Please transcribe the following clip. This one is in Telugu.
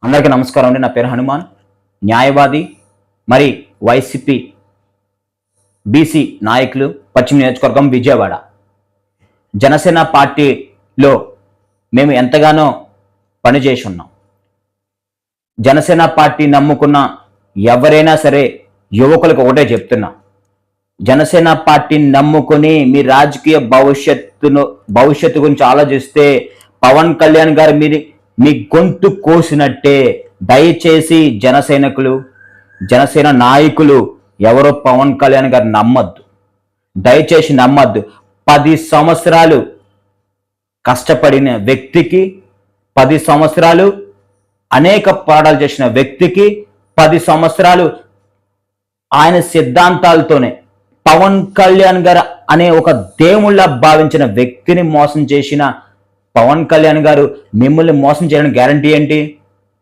అందరికీ నమస్కారం అండి. నా పేరు హనుమాన్, న్యాయవాది, మరి వైసీపీ బీసీ నాయకులు, పశ్చిమ నియోజకవర్గం విజయవాడ. జనసేన పార్టీలో మేము ఎంతగానో పనిచేసి ఉన్నాం. జనసేన పార్టీ నమ్ముకున్న ఎవరైనా సరే యువకులకు ఒకటే చెప్తున్నా, జనసేన పార్టీని నమ్ముకుని మీ రాజకీయ భవిష్యత్తు గురించి ఆలోచిస్తే పవన్ కళ్యాణ్ గారు మీ గొంతు కోసినట్టే. దయచేసి జనసేన నాయకులు ఎవరో పవన్ కళ్యాణ్ గారు నమ్మద్దు, దయచేసి నమ్మద్దు. 10 సంవత్సరాలు కష్టపడిన వ్యక్తికి, 10 సంవత్సరాలు అనేక పోరాటాలు చేసిన వ్యక్తికి, 10 సంవత్సరాలు ఆయన సిద్ధాంతాలతోనే పవన్ కళ్యాణ్ గారు అనే ఒక దేవుళ్ళ భావించిన వ్యక్తిని మోసం చేసిన పవన్ కళ్యాణ్ గారు మిమ్మల్ని మోసం చేయడానికి గ్యారంటీ ఏంటి?